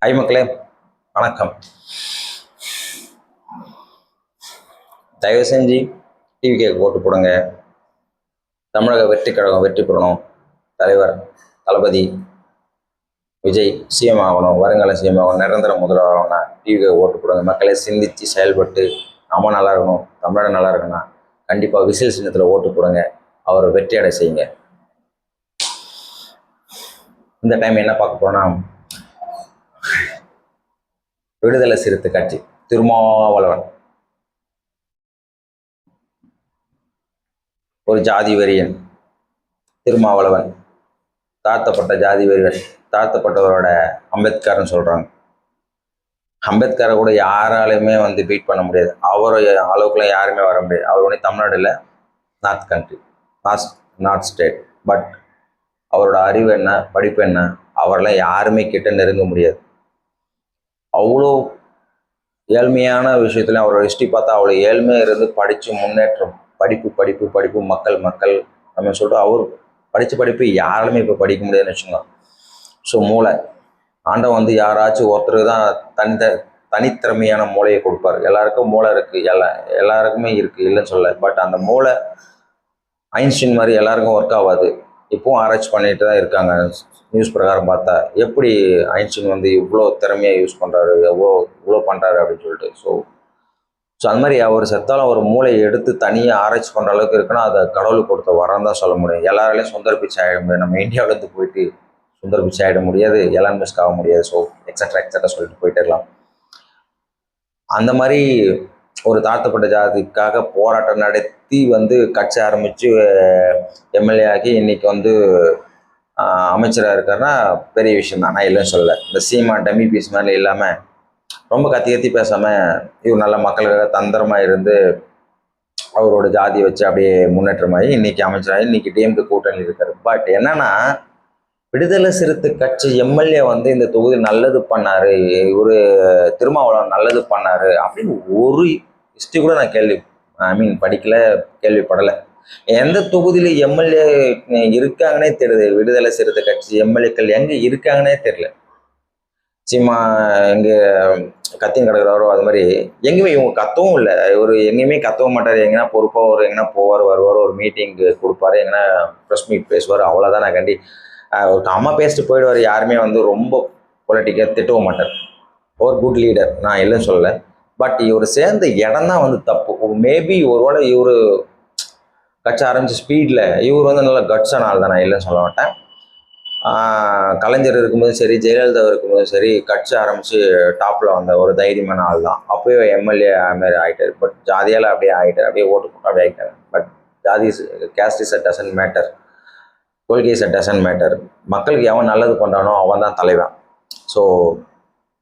Hi மக்களே, வணக்கம். தயவு செஞ்சு டிவிக்கு ஓட்டு போடுங்க. தமிழக வெற்றி கழகம் வெற்றி பெறணும். தலைவர் தளபதி விஜய் சிஎம் ஆகணும், வருங்கால சிஎம் ஆகணும், நிரந்தர முதல்வராகணும்னா டிவிக்கு ஓட்டு போடுங்க. மக்களை சிந்தித்து செயல்பட்டு நம்ம நல்லா இருக்கணும், தமிழகம் நல்லா இருக்கணும்னா கண்டிப்பாக விசில் சின்னத்தில் ஓட்டு போடுங்க. அவரை வெற்றி அடை செய்யுங்க. இந்த டைம் என்ன பார்க்க போறோம்னா, விடுதலை சிறுத்தை கட்சி திருமாவளவன் ஒரு ஜாதி வெறியன். திருமாவளவன் தாழ்த்தப்பட்ட ஜாதி வெறியன், தாழ்த்தப்பட்டவரோட அம்பேத்கர்னு சொல்றாங்க. அம்பேத்கரை கூட யாராலையுமே பீட் பண்ண முடியாது. அவரை அளவுக்குலாம் யாருமே வர முடியாது. அவர் ஒன்றும் தமிழ்நாடு இல்லை, north country, north state. But அவரோட அறிவு என்ன, படிப்பு என்ன, அவரெல்லாம் யாருமே கிட்ட நெருங்க முடியாது. அவ்வளோ ஏழ்மையான விஷயத்துல அவரோட ஹிஸ்ட்ரி பார்த்தா அவ்வளோ ஏழ்மையாக இருந்து படித்து முன்னேற்றம், படிப்பு படிப்பு படிப்பு, மக்கள் மக்கள் நம்ம சொல்லிட்டு அவர் படித்த படிப்பு யாராலுமே இப்போ படிக்க முடியாதுன்னு வச்சுக்கலாம். ஸோ மூளை ஆண்டவன் யாராச்சும் ஒருத்தருக்கு தான் தனித்திறமையான மூளையை கொடுப்பார். எல்லாருக்கும் மூளை இருக்குது, எல்லாருக்குமே இருக்குது, இல்லைன்னு சொல்ல. பட் அந்த மூளை ஐன்ஸ்டீன் மாதிரி எல்லாருக்கும் ஒர்க் ஆகாது. இப்போவும் ஆராய்ச்சி பண்ணிட்டு தான் இருக்காங்க. நியூஸ் பிரகாரம் பார்த்தா எப்படி ஐன்ஸ்டீன் இவ்வளோ திறமையாக யூஸ் பண்ணுறாரு, இவ்வளோ பண்ணுறாரு அப்படின்னு சொல்லிட்டு. ஸோ அந்த மாதிரி அவர் செத்தாலும் ஒரு மூளையை எடுத்து தனியாக ஆராய்ச்சி பண்ணுற அளவுக்கு இருக்குன்னா அதை கடவுளுக்கு கொடுத்த வரம் தான் சொல்ல முடியும். எல்லாராலையும் சுந்தர் பிச்சை ஆகிட முடியாது. நம்ம இந்தியாவிலேருந்து போயிட்டு சுந்தர் பிச்சை ஆகிட முடியாது, எலான் மஸ்க் ஆக முடியாது. ஸோ எக்ஸட்ரா சொல்லிட்டு போயிட்டே இருக்கலாம். அந்த மாதிரி ஒரு தாழ்த்தப்பட்ட ஜாதிக்காக போராட்டம் நடத்தி கட்சி ஆரம்பித்து எம்எல்ஏ ஆகி இன்னைக்கு அமைச்சராக இருக்காருன்னா பெரிய விஷயம் தான், நான் இல்லைன்னு சொல்லலை. இந்த சீமா டம்மி பீஸ் மாதிரி இல்லாமல் ரொம்ப கத்தி பேசாமல் இவர் நல்ல மக்களுக்காக தந்திரமாக இருந்து அவரோட ஜாதியை வச்சு அப்படியே முன்னேற்றமாகி இன்னைக்கு அமைச்சராகி இன்னைக்கு டிஎம்கே கூட்டணி இருக்காரு. பட் என்னன்னா, விடுதலை சிறுத்தை கட்சி எம்எல்ஏ இந்த தொகுதி நல்லது பண்ணாரு, இவரு திருமாவளவன் நல்லது பண்ணாரு அப்படின்னு ஒரு ஹிஸ்ட்ரி கூட நான் படிக்கல, கேள்விப்படலை. எந்த தொகுதியில் எம்எல்ஏ இருக்காங்கன்னே தெரியல. விடுதலை சிறுத்தை கட்சி எம்எல்ஏக்கள் எங்கே இருக்காங்கன்னே தெரியல. சீமா எங்கே கத்தியும் கிடக்குறாரோ அது மாதிரி எங்கேயுமே இவங்க கத்தவும் இல்லை. இவர் எங்கேயுமே கத்தவும் மாட்டார். எங்கன்னா பொறுப்பாக ஒரு எங்கன்னா போவார், வருவார், ஒரு மீட்டிங்கு கொடுப்பாரு, எங்கன்னா ப்ரெஸ் மீட் பேசுவார், அவ்வளோதான். நான் ஒரு அம்மா பேசிட்டு போயிடுவார். யாருமே ரொம்ப பொலிட்டிக்காக திட்டவும் மாட்டார். ஒரு குட் லீடர், நான் இல்லைன்னு சொல்லலை. பட் இவர் சேர்ந்த இடம் தான் தப்பு. மேபி ஒருவேளை இவர் கட்சி ஆரம்பிச்ச ஸ்பீடில் இவர் நல்ல கட்ஸான ஆள் தான், நான் இல்லைன்னு சொல்ல மாட்டேன். கலைஞர் இருக்கும்போதும் சரி, ஜெயலலிதா இருக்கும்போதும் சரி, கட்சி ஆரம்பித்து டாப்பில் வந்த ஒரு தைரியமான ஆள் தான். அப்போயே எம்எல்ஏ அதுமாரி ஆகிட்டார். பட் ஜாதியால் அப்படியே ஆகிட்டார், அப்படியே ஓட்டு போட்டு அப்படியே ஆகிட்டார். பட் ஜாதி caste is a doesn't matter, கொள்கை இஸ் அ டசன்ட் மேட்டர். மக்களுக்கு எவன் நல்லது பண்ணுறானோ அவன் தான் தலைவன். ஸோ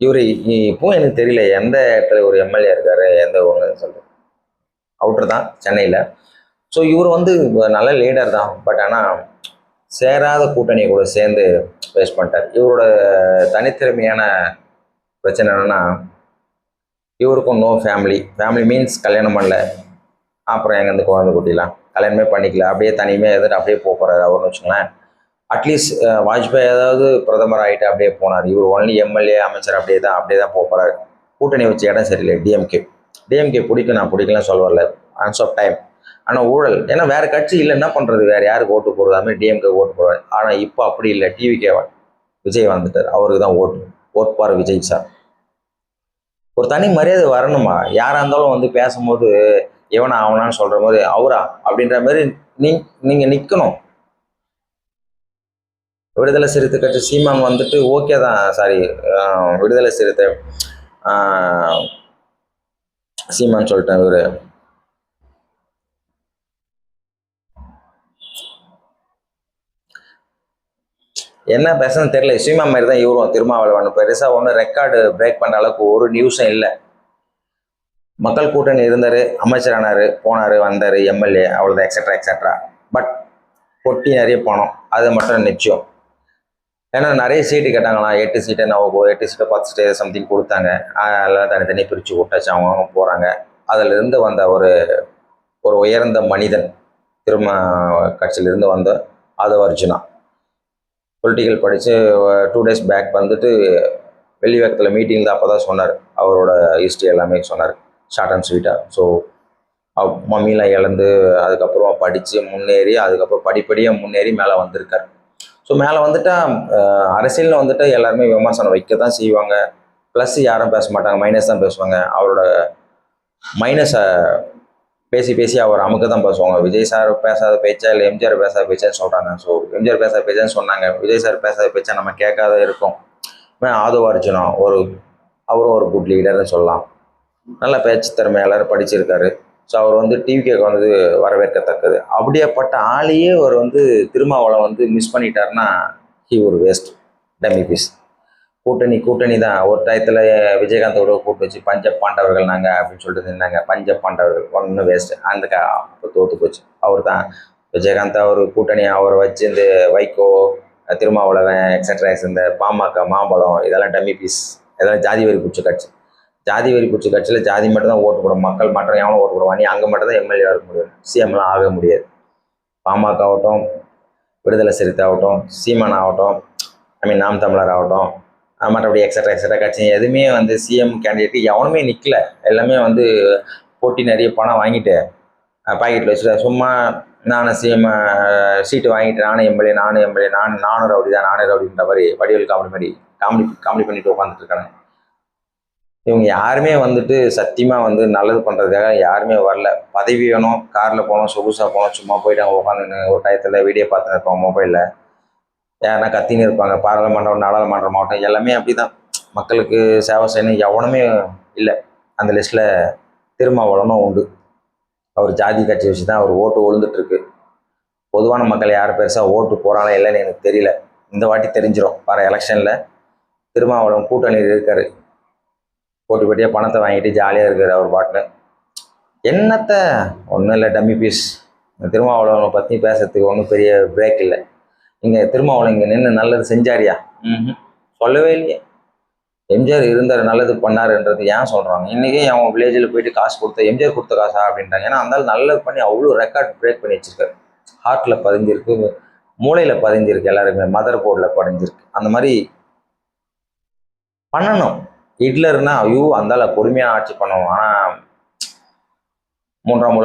இவர் இப்போவும் எனக்கு தெரியல எந்த இடத்துல ஒரு எம்எல்ஏ இருக்கார், எந்த ஒன்று சொல்கிறது. அவுட்டர் தான், சென்னையில். ஸோ இவர் நல்ல லீடர் தான். பட் ஆனால் சேராத கூட்டணியை கூட சேர்ந்து பேஸ் பண்ணிட்டார். இவரோட தனித்திறமையான பிரச்சனை என்னன்னா, இவருக்கும் நோ ஃபேமிலி மீன்ஸ் கல்யாணம் பண்ணல, அப்புறம் எங்கேருந்து குழந்தை குட்டிலாம் கல்யாணமே பண்ணிக்கல, அப்படியே தனிமையாக எதிர்த்து அப்படியே போகிறாரு அவர்னு வச்சுங்களேன். அட்லீஸ்ட் வாஜ்பாய் ஏதாவது பிரதமர் ஆகிட்டு அப்படியே போனார். இவர் ஒன்லி எம்எல்ஏ அமைச்சர் அப்படியே தான் போகிறாரு. கூட்டணி வச்ச இடம் சரியில்லை. டிஎம்கே பிடிக்கும், நான் பிடிக்கலாம் சொல்ல வரல, ஆன்ஸ் ஆஃப் டைம். ஆனால் ஊழல், ஏன்னா வேறு கட்சி இல்லை, என்ன பண்ணுறது, வேறு யாருக்கு ஓட்டு போடுறதாமே டிஎம்கே ஓட்டு போடுவார். ஆனால் இப்போ அப்படி இல்லை, டிவிகே விஜய் வந்துட்டார், அவருக்கு தான் ஓட்பார் விஜய் சார். ஒரு தனி மரியாதை வரணுமா? யாராக இருந்தாலும் பேசும்போது எவனா அவனான்னு சொல்கிற மாதிரி அவரா அப்படின்ற மாதிரி நீங்கள் நிற்கணும். விடுதலை சிறுத்தை கட்சி சீமான் ஓகே தான், சாரி, விடுதலை சிறுத்தை சீமான் சொல்லிட்டேன். இவர் என்ன பேசுன்னு தெரியல. சீமா மாதிரி தான் இவரும் திருமாவளவன் பெருசாக ஒன்றும் ரெக்கார்டு பிரேக் பண்ணுற அளவுக்கு ஒரு நியூஸும் இல்லை. மக்கள் கூட்டணி இருந்தார், அமைச்சரானார், போனார், வந்தார், எம்எல்ஏ, அவ்வளோதான், எக்ஸட்ரா. பட் பொட்டி நிறைய பணம், அது மட்டும் நிச்சயம். ஏன்னா நிறைய சீட்டு கேட்டாங்களா, 8 சீட்டு, 8 சீட்டு 10 சீட்டு சம்திங் கொடுத்தாங்க. எல்லாம் தனித்தனி பிரித்து விட்டாச்சு, அவங்க போகிறாங்க. அதிலிருந்து வந்த ஒரு உயர்ந்த மனிதன், கட்சியிலிருந்து வந்த ஆதவ அர்ஜுனா, பொலிட்டிக்கல் படித்து 2 days பேக் வெள்ளிவாக்கத்தில் மீட்டிங்கில் அப்போ தான் சொன்னார், அவரோட ஹிஸ்ட்ரி எல்லாமே சொன்னார் ஷார்ட் அண்ட் ஸ்வீட்டாக. ஸோ மம்மிலாம் இழந்து அதுக்கப்புறம் படித்து முன்னேறி அதுக்கப்புறம் படிப்படியாக முன்னேறி மேலே வந்திருக்கார். ஸோ மேலே வந்துட்டா அரசியலில் வந்துட்டு எல்லாருமே விமர்சனம் வைக்க தான் செய்வாங்க. ப்ளஸ் யாரும் பேச மாட்டாங்க, மைனஸ் தான் பேசுவாங்க. அவரோட மைனஸை பேசி பேசி அவர் அமுக்க தான் பேசுவாங்க. விஜய் சார் பேசாத பேச்சா இல்லை எம்ஜிஆர் பேசாத பேச்சான்னு சொல்கிறாங்க. ஸோ எம்ஜிஆர் பேசாத பேச்சான்னு சொன்னாங்க, விஜய் சார் பேசாத பேச்சா நம்ம கேட்காத இருக்கோம். ஆதவ அர்ஜுனா அவரும் ஒரு குட் லீடர்னு சொல்லலாம். நல்ல பேச்சு திறமையாளர், படிச்சிருக்காரு. ஸோ அவர் வந்து டிவிகேக்கு வந்து வரவேற்கத்தக்கது. அப்படியேப்பட்ட ஆளையே அவர் வந்து திருமாவளவன் வந்து மிஸ் பண்ணிட்டாருன்னா ஒரு வேஸ்ட், டம்மி பீஸ். கூட்டணி தான். ஒரு டயத்தில் விஜயகாந்தோட கூட்டு வச்சு பஞ்ச பாண்டவர்கள் நாங்கள் அப்படின்னு சொல்லிட்டு நின்னாங்க. பஞ்ச பாண்டவர்கள் ஒன்றும் வேஸ்ட்டு. அந்த தோற்று போச்சு. அவர் தான் விஜயகாந்த் அவர் கூட்டணி அவரை வச்சு இந்த வைகோ, திருமாவளவன் எக்ஸட்ரா, இந்த பாமக, மாம்பழம் இதெல்லாம் டம்மி பீஸ். இதெல்லாம் ஜாதி வெறி பிடிச்ச கட்சி. ஜாதி வெறி பிடிச்ச கட்சியில் ஜாதி மட்டும் தான் ஓட்டு போடும், மக்கள் மட்டும் எவனும் ஓட்டு போடுவான். நீ அங்கே மட்டும் தான் எம்எல்ஏ இருக்க முடியும், சிஎம்லாம் ஆக முடியாது. பாமக ஆகட்டும், விடுதலை சிறுத்தை ஆகட்டும், சீமான் ஆகட்டும், நாம் தமிழர் ஆகட்டும், மற்றபடி எக்ஸட்ரா கட்சி எதுவுமே வந்து சிஎம் கேண்டிடேட்டு எவனுமே நிற்கல. எல்லாமே வந்து போட்டி நிறைய பணம் வாங்கிட்டு பாக்கெட்டில் வச்சுட்டு சும்மா நானும் சிஎம் சீட்டு வாங்கிட்டு நானும் எம்எல்ஏ நானும் ரவுடி தான் ரவுடின்ற மாதிரி வடிவேல் காமெடி பண்ணிட்டு உட்காந்துட்டு இருக்காங்க. இவங்க யாருமே வந்துட்டு சத்தியமாக வந்து நல்லது பண்ணுறதுக்காக யாருமே வரல. பதவி வேணும், காரில் போகணும், சொகுசாக போகணும், சும்மா போயிட்டு அங்கே உட்காந்துன்னு ஒரு டயத்தில் வீடியோ பார்த்துன்னு இருப்பாங்க மொபைலில். யாருன்னா கத்தின்னு இருப்பாங்க. பாராளுமன்றம், நாடாளுமன்ற மாவட்டம் எல்லாமே அப்படி தான். மக்களுக்கு சேவை செய்யணும் எவனுமே இல்லை. அந்த லிஸ்ட்டில் திருமாவளவனும் உண்டு. அவர் ஜாதி கட்சி வச்சு தான் அவர் ஓட்டு விழுந்துட்டுருக்கு. பொதுவான மக்கள் யார் பெருசாக ஓட்டு போகிறாங்களா இல்லைன்னு எனக்கு தெரியல. இந்த வாட்டி தெரிஞ்சிடும். வர எலெக்ஷனில் திருமாவளவன் கூட்டணியில் இருக்கார். போட்டியாக பணத்தை வாங்கிட்டு ஜாலியாக இருக்கார் அவர் பாட்டில். என்னத்தை ஒன்றும் இல்லை, டம்மி பீஸ். திருமாவளவனை பற்றி பேசுறதுக்கு ஒன்றும் பெரிய பிரேக் இல்லை. இங்கே திருமாவளவன் இங்கே நின்று நல்லது செஞ்சாரியா? சொல்லவே இல்லையே. எம்ஜிஆர் இருந்தார், நல்லது பண்ணாருன்றது ஏன் சொல்கிறாங்க? இன்றைக்கி அவன் வில்லேஜில் போயிட்டு காசு கொடுத்த எம்ஜிஆர் கொடுத்த காசா அப்படின்றாங்க. ஏன்னா அந்த நல்லது பண்ணி அவ்வளோ ரெக்கார்ட் பிரேக் பண்ணி வச்சுருக்காரு. ஹார்ட்டில் பதிஞ்சிருக்கு, மூளையில் பதிஞ்சிருக்கு, எல்லாருக்குமே மதர் போர்டில் பதிஞ்சிருக்கு. அந்த மாதிரி பண்ணணும். ஹிட்லர்னா ஐயோ அந்தால கொடுமையாக ஆட்சி பண்ணுவோம். ஆனால் 2ஆம்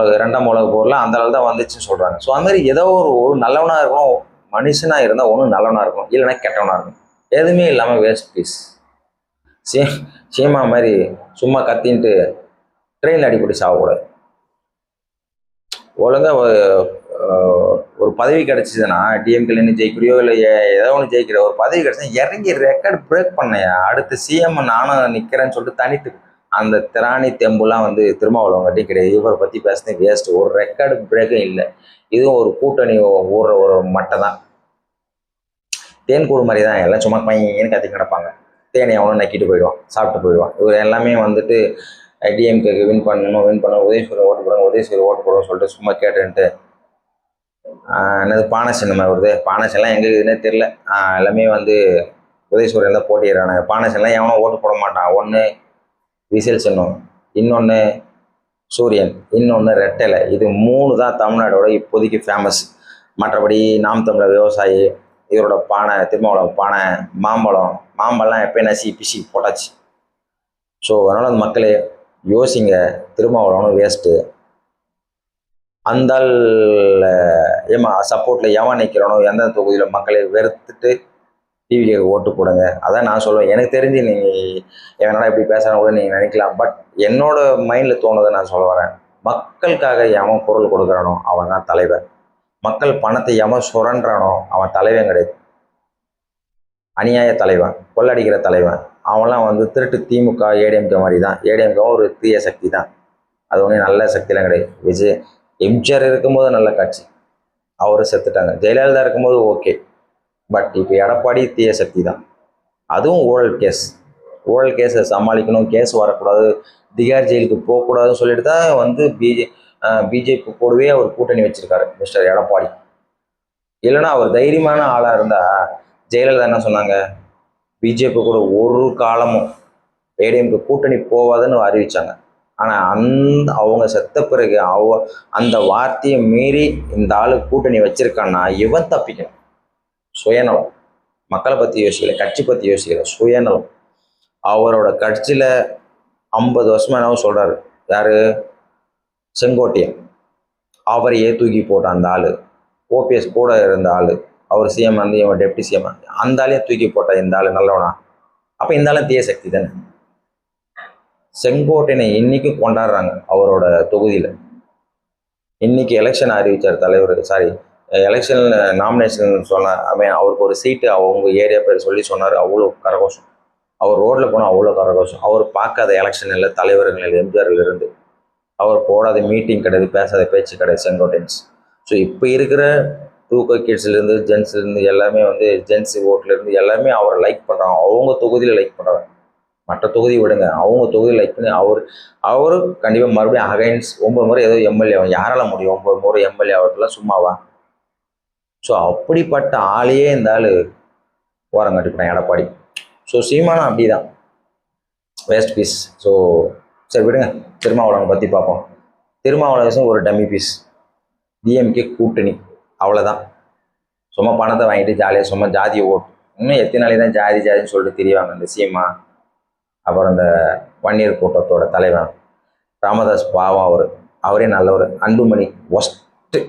உலக போரில் அந்த அளவு தான் வந்துச்சுன்னு சொல்கிறாங்க. ஸோ அந்த மாதிரி ஏதோ ஒரு நல்லவனாக இருக்கணும், மனுஷனாக இருந்தால் ஒன்றும் நல்லவனாக இருக்கணும், இல்லைன்னா கெட்டவனாக இருக்கணும். எதுவுமே இல்லாமல் வேஸ்ட் பீஸ். சீமா மாதிரி சும்மா கத்தின்ட்டு ட்ரெயினில் அடிப்படி சாகக்கூடாது. ஒழுங்காக ஒரு பதவி கிடச்சிதுன்னா டிஎம்கேலேருந்து ஜெயிக்கிறியோ இல்லை ஏதோ ஒன்று ஜெயிக்கிற ஒரு பதவி கிடச்சா இறங்கி ரெக்கார்டு பிரேக் பண்ணையா. அடுத்து சிஎம் நானும் நிற்கிறேன்னு சொல்லிட்டு தனித்து அந்த திராணி தெம்புலாம் வந்து திருமாவளவன் கட்டி கிடையாது. இவரை பற்றி பேசுனது வேஸ்ட்டு. ஒரு ரெக்கார்டு பிரேக்கும் இல்லை. இதுவும் ஒரு கூட்டணி ஊடுற ஒரு மட்டை தான். தேன்கூடு மாதிரி தான். எல்லாம் சும்மா பையன்னு கத்தி கிடப்பாங்க. தேனை அவனும் நக்கிட்டு போயிடுவான், சாப்பிட்டு போயிடுவான். இவர் எல்லாமே வந்துட்டு டிஎம்கேக்கு வின் பண்ணணும் உதயசூரியன் ஓட்டு போடுங்க, உதயசூரியன் ஓட்டு போடுவோம் சொல்லிட்டு சும்மா கேட்டுன்ட்டு என்னது பானை சின்னமாக வருது. பானை சின்னம் எங்கே இருக்குதுன்னே தெரில. எல்லாமே வந்து உதயசூரியன் தான் போட்டிடுறானுங்க. பானை சின்னம் எவனும் ஓட்டு போட மாட்டான். ஒன்று விசில் சின்னம், இன்னொன்று சூரியன், இன்னொன்று ரெட்டலை. இது 3 தான் தமிழ்நாடோட இப்போதைக்கு ஃபேமஸ். மற்றபடி நாம் தமிழர் விவசாயி, இவரோட பானை, திருமாவளவன் பானை, மாம்பழம் எப்போயும் நசி பிசி போட்டாச்சு. ஸோ அதனால் அந்த மக்களே யோசிங்க, திருமாவளவனும் வேஸ்ட்டு. அந்தால் சப்போர்ட்டில் எவன் நிற்கிறானோ எந்த தொகுதியில் மக்களை வெறுத்துட்டு டிவிக்கு ஓட்டு போடுங்க. அதான் நான் சொல்லுவேன். எனக்கு தெரிஞ்சு நீங்கள் எவனால எப்படி பேசுகிறா கூட நீங்கள் நினைக்கலாம். பட் என்னோட மைண்டில் தோணுதை நான் சொல்ல வரேன். மக்களுக்காக எவன் குரல் கொடுக்குறானோ அவன் தான் தலைவர். மக்கள் பணத்தை எவன் சுரண்டானோ அவன் தலைவன் கிடையாது. அநியாய தலைவன், கொள்ளடிக்கிற தலைவன். அவன்லாம் வந்து திருட்டு திமுக ஏடிஎம்கே மாதிரி தான். ஏடிஎம்கவும் ஒரு தீய சக்தி தான். அது ஒன்றும் நல்ல சக்தியெலாம் கிடையாது. எம்ஜிஆர் இருக்கும்போது நல்ல காட்சி, அவரும் செத்துட்டாங்க. ஜெயலலிதா இருக்கும்போது ஓகே. பட் இப்போ எடப்பாடி தீய சக்தி தான். அதுவும் ஊழல் கேஸை சமாளிக்கணும், கேஸ் வரக்கூடாது, திகார் ஜெயிலுக்கு போகக்கூடாதுன்னு சொல்லிட்டு தான் வந்து பிஜேபி கூடவே அவர் கூட்டணி வச்சிருக்காரு மிஸ்டர் எடப்பாடி. இல்லைன்னா அவர் தைரியமான ஆளாக இருந்தால் ஜெயலலிதா என்ன சொன்னாங்க? பிஜேபி கூட ஒரு காலமும் ஏடிஎம்கே கூட்டணி போவாதுன்னு அறிவிச்சாங்க. ஆனால் அவங்க செத்த பிறகு அந்த வார்த்தையை மீறி இந்த ஆளு கூட்டணி வச்சிருக்கான்னா இவன் தப்பிக்கணும். சுயநலம். மக்களை பற்றி யோசிக்கல, கட்சி பற்றி யோசிக்கல, சுயநலம். அவரோட கட்சியில் 50 வருஷமா என்னவோ சொல்கிறாரு. யார்? செங்கோட்டையன். அவரையே தூக்கி போட்ட அந்த ஆள், ஓபிஎஸ் கூட இருந்த ஆள், அவர் சிஎம் வந்து இவன் டெப்டி சிஎம், அந்த ஆளையும் தூக்கி போட்ட இந்த ஆள் நல்லவனா? அப்போ இந்த ஆளும் தீய சக்தி தானே. செங்கோட்டையனை இன்னைக்கும் கொண்டாடுறாங்க அவரோட தொகுதியில். இன்னைக்கு எலெக்ஷன் அறிவித்தார் தலைவர், சாரி எலெக்ஷன் நாமினேஷன் சொன்ன அவருக்கு ஒரு சீட்டு அவங்க ஏரியா பேர் சொல்லி சொன்னார். அவ்வளோ கரகோஷம். அவர் ரோட்டில் போனால் அவ்வளோ கரகோஷம். அவர் பார்க்காத எலெக்ஷன் இல்லை, தலைவர்கள் எம்ஜிஆர்லேருந்து. அவர் போடாத மீட்டிங் கிடையாது, பேசாத பேச்சு கிடையாது செங்கோட்டையன்ஸ். ஸோ இப்போ இருக்கிற 2K கிட்ஸ்லேருந்து ஜென்ஸ்லேருந்து எல்லாமே வந்து ஜென்ஸ் ஓட்லேருந்து எல்லாமே அவரை லைக் பண்ணுறாங்க. அவங்க தொகுதியில் லைக் பண்ணுறாங்க. மற்ற தொகுதி விடுங்க, அவங்க தொகுதியில் லைக் பண்ணி அவரு கண்டிப்பாக மறுபடியும் அகைன்ஸ் 9 முறை ஏதோ எம்எல்ஏ ஆகும். யாரால முடியும் 9 முறை எம்எல்ஏ ஆகிறதுலாம் சும்மாவா? ஸோ அப்படிப்பட்ட ஆளையே இந்த ஆள் ஓரம் கட்டிவிட்டான் எடப்பாடி. ஸோ சீமானும் அப்படி தான் வேஸ்ட் பீஸ். ஸோ சரி விடுங்க, திருமாவளவனை பற்றி பார்ப்போம். திருமாவளவன் ஒரு டம்மி பீஸ், டிஎம்கே கூட்டணி, அவ்வளோதான். சும்மா பணத்தை வாங்கிட்டு ஜாலியாக சும்மா ஜாதி ஓட்டு. இன்னும் எத்தனை நாளைக்கு தான் ஜாதி ஜாதின்னு சொல்லிட்டு தெரிவாங்க இந்த சீமா. அப்புறம் இந்த வன்னியர் கூட்டத்தோட தலைவன் ராமதாஸ், பாவம் அவரே நல்லவர். அன்புமணி ஒஸ்ட்டு,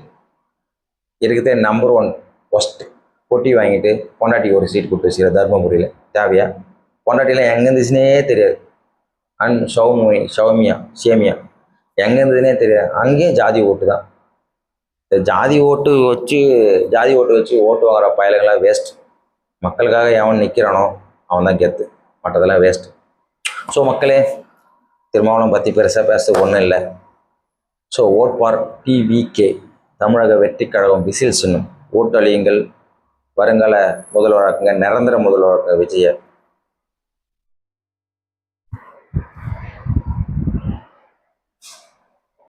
இருக்கிறதே நம்பர் 1 ஒஸ்ட்டு. பொட்டி வாங்கிட்டு பொண்டாட்டிக்கு ஒரு சீட் கொடுத்து வச்சுக்கிற தர்மபுரியில் தேவையா? பொண்டாட்டிலாம் எங்கே இருந்துச்சுன்னே தெரியாது. சேமியா எங்கே இருந்ததுன்னே தெரியாது. அங்கேயும் ஜாதி ஓட்டு தான். இந்த ஜாதி ஓட்டு வச்சு ஓட்டு வாங்குற பயலுங்களாம் வேஸ்ட். மக்களுக்காக எவன் நிற்கிறானோ அவன் தான் கெத்து, மற்றதெல்லாம் வேஸ்ட். ஸோ மக்களே, திருமாவளவன் பற்றி பெருசாக பேச ஒன்றும் இல்லை. ஸோ ஓட் ஃபார் டிவிகே, தமிழக வெற்றி கழகம் விசில் சின்னம். ஓட்டு அழியுங்கள், வருங்கால முதல்வராக்குங்க, நிரந்தர முதல்வராக்குங்க விஜயை.